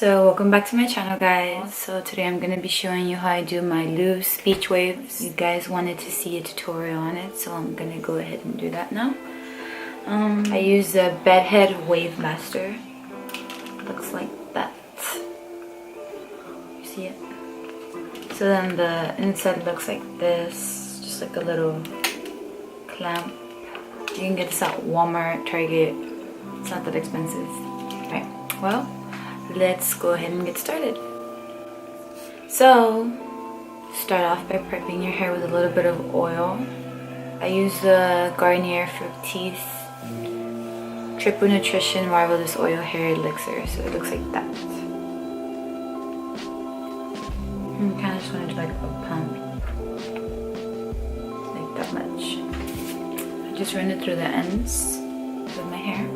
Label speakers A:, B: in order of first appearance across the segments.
A: So welcome back to my channel, guys. So today I'm going to be showing you how I do my luvs beach waves. You guys wanted to see a tutorial on it, so I'm going to go ahead and do that now. I use the Bedhead Wave Master. Looks like that. You see it? So then the inside looks like this, just like a little clamp. You can get this at Walmart, Target. It's not that expensive. Right, well, let's go ahead and get started. So, start off by prepping your hair with a little bit of oil. I use the Garnier Fructis Triple Nutrition Marvelous Oil Hair Elixir, so it looks like that. I kind of just want to do like a pump, like that much. I just run it through the ends of my hair.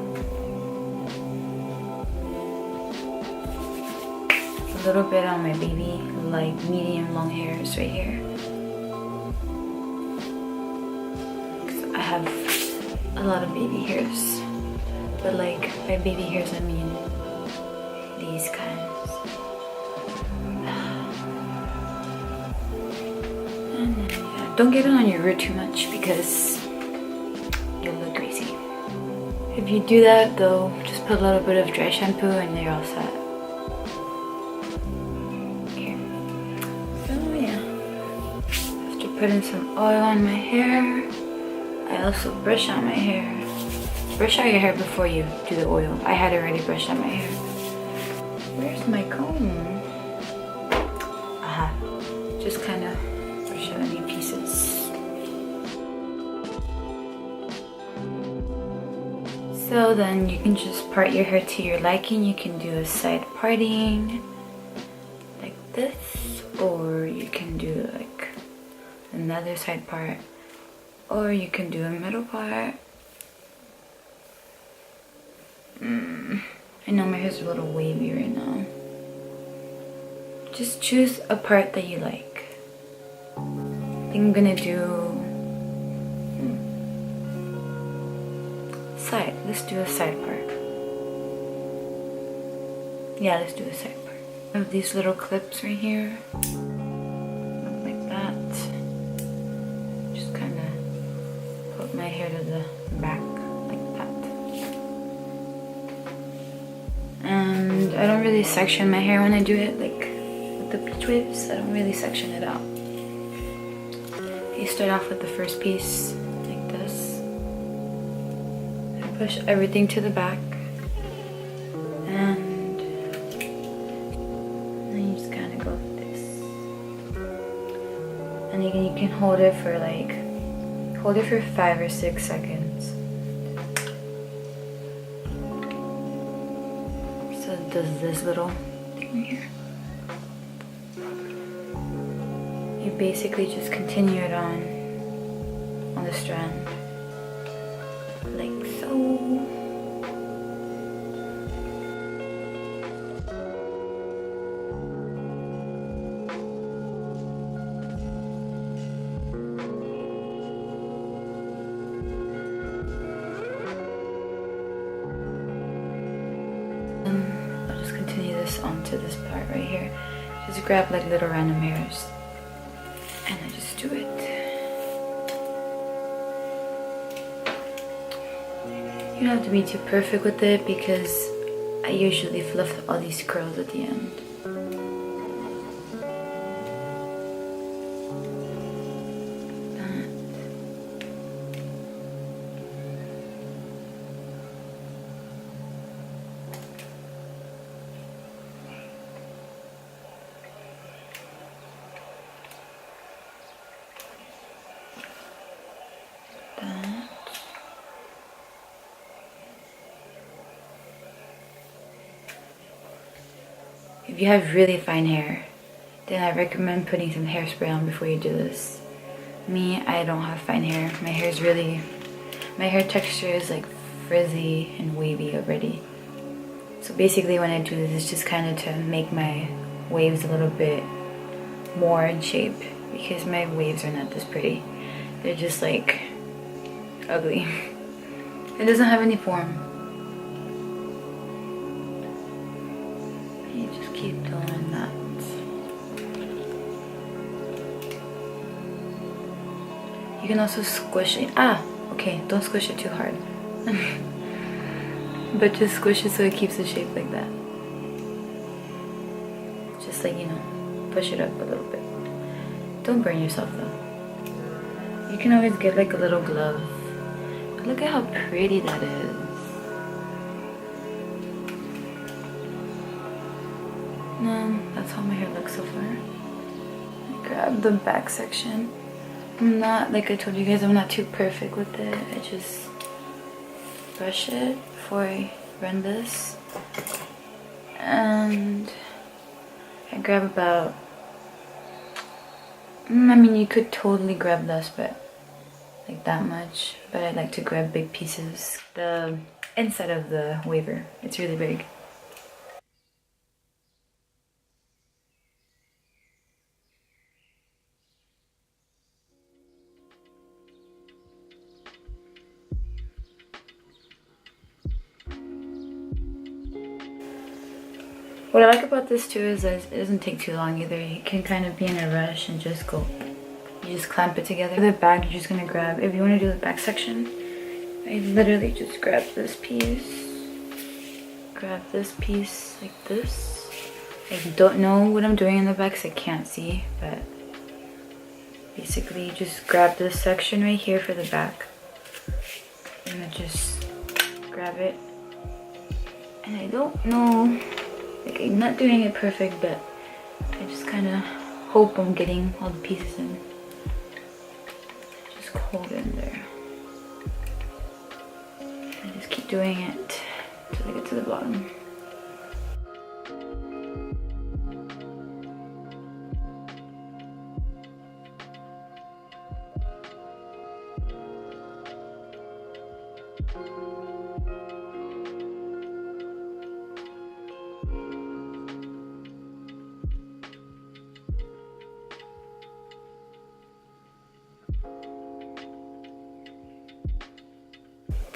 A: A little bit on my baby, like medium long hairs right here. Because I have a lot of baby hairs, but like by baby hairs I mean these kinds. And then, yeah, don't get it on your root too much because you'll look crazy. If you do that though, just put a little bit of dry shampoo and you're all set. Putting some oil on my hair. I also brush out my hair. Brush out your hair before you do the oil. I had already brushed out my hair. Where's my comb? Aha. Just kind of brush out any pieces. So then you can just part your hair to your liking. You can do a side parting like this, or you can do like another side part, or you can do a middle part. I know my hair's a little wavy right now. Just choose a part that you like. I think I'm gonna do side. Let's do a side part. Yeah, let's do a side part. I have these little clips right here. My hair to the back like that. And I don't really section my hair when I do it, like with the beach waves. I don't really section it out. You start off with the first piece like this and push everything to the back, and then you just kind of go like this, and you can hold it for like 5 or 6 seconds. So it does this little thing here. You basically just continue it on the strand, like so. I'll just continue this onto this part right here. Just grab like little random hairs and I just do it. You don't have to be too perfect with it because I usually fluff all these curls at the end. If you have really fine hair, then I recommend putting some hairspray on before you do this. Me, I don't have fine hair. My hair texture is like frizzy and wavy already. So basically when I do this, it's just kind of to make my waves a little bit more in shape, because my waves are not this pretty. They're just like ugly. It doesn't have any form. You just You can also squish it. Ah, okay, don't squish it too hard. But just squish it so it keeps the shape like that. Just like, you know, push it up a little bit. Don't burn yourself though. You can always get like a little glove. But look at how pretty that is. That's how my hair looks so far. Grab the back section. I'm not, like I told you guys, I'm not too perfect with it. I just brush it before I run this. And I grab about, I mean, you could totally grab less, but like that much. But I like to grab big pieces. The inside of the waver, it's really big. What I like about this too is that it doesn't take too long either. You can kind of be in a rush and just go. You just clamp it together. The back, you're just gonna grab, if you want to do the back section, I literally just grab this piece. Grab this piece like this. I don't know what I'm doing in the back because I can't see, but basically you just grab this section right here for the back. And then just grab it. And I don't know, like I'm not doing it perfect, but I just kind of hope I'm getting all the pieces in. Just hold it in there. I just keep doing it until I get to the bottom.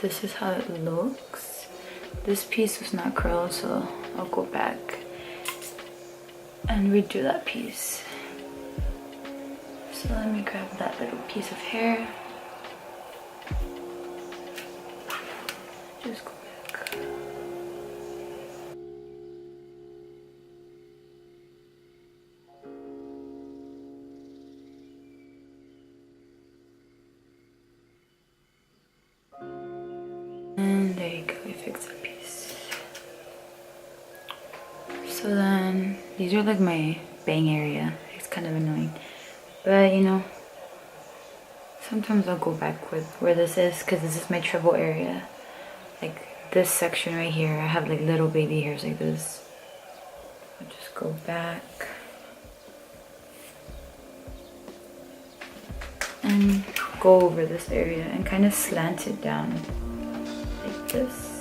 A: This is how it looks. This piece was not curled, so I'll go back and redo that piece. So let me grab that little piece of hair. Just go back. And there you go, we fixed that piece. So then, these are like my bang area. It's kind of annoying. But you know, sometimes I'll go back with where this is because this is my treble area. Like this section right here, I have like little baby hairs like this. I'll just go back. And go over this area and kind of slant it down. Like this.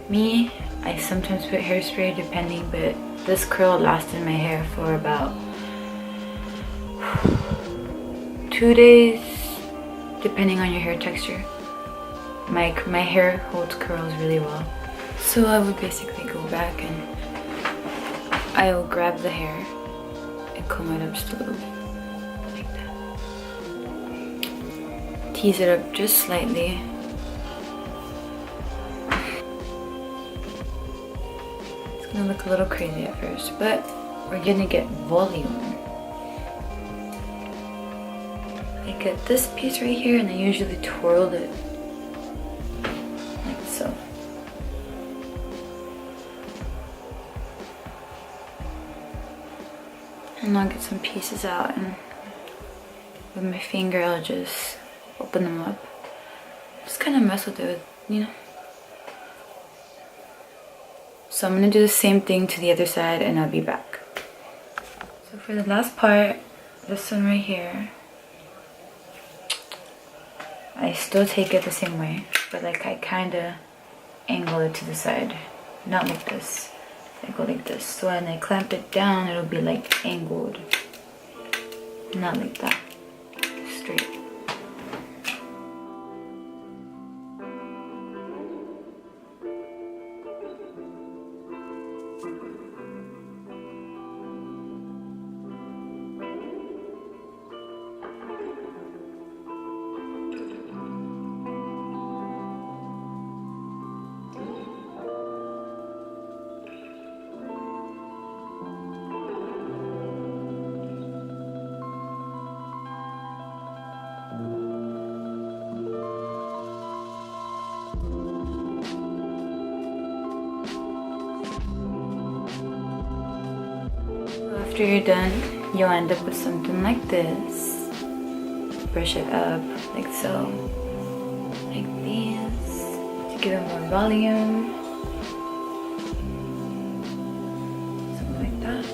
A: Me, I sometimes put hairspray depending, but this curl lasted my hair for about 2 days, depending on your hair texture. My hair holds curls really well. So I would basically go back and I will grab the hair and comb it up just a little bit, like that. Tease it up just slightly. It's gonna look a little crazy at first, but we're gonna get volume. I get this piece right here and I usually twirl it like so. And I'll get some pieces out and with my finger I'll just open them up. Just kind of mess with it, you know. So I'm gonna do the same thing to the other side and I'll be back. So for the last part, this one right here, I still take it the same way, but like I kind of angle it to the side, not like this. I go like this, so when I clamp it down, it'll be like angled, not like that, straight. after you're done, you'll end up with something like this. Brush it up like so, like these, to give it more volume. Something like that.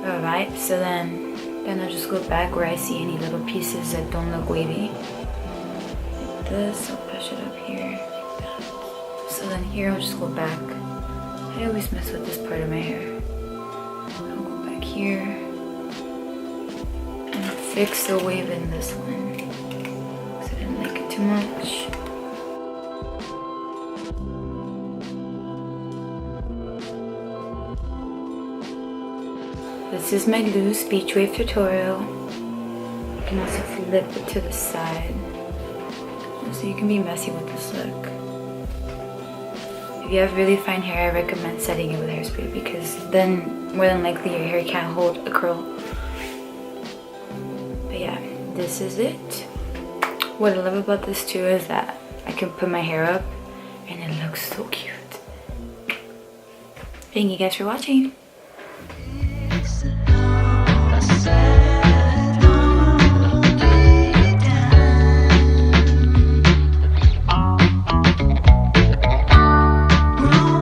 A: Alright, so then I'll just go back where I see any little pieces that don't look wavy. Like this, I'll brush it up here, like that. So then here I'll just go back. I always mess with this part of my hair. I'll go back here and fix the wave in this one, because I didn't like it too much. This is my loose beach wave tutorial. You can also flip it to the side, so you can be messy with this look. If you have really fine hair, I recommend setting it with hairspray, because then more than likely your hair can't hold a curl. But yeah, this is it. What I love about this too is that I can put my hair up and it looks so cute. Thank you guys for watching.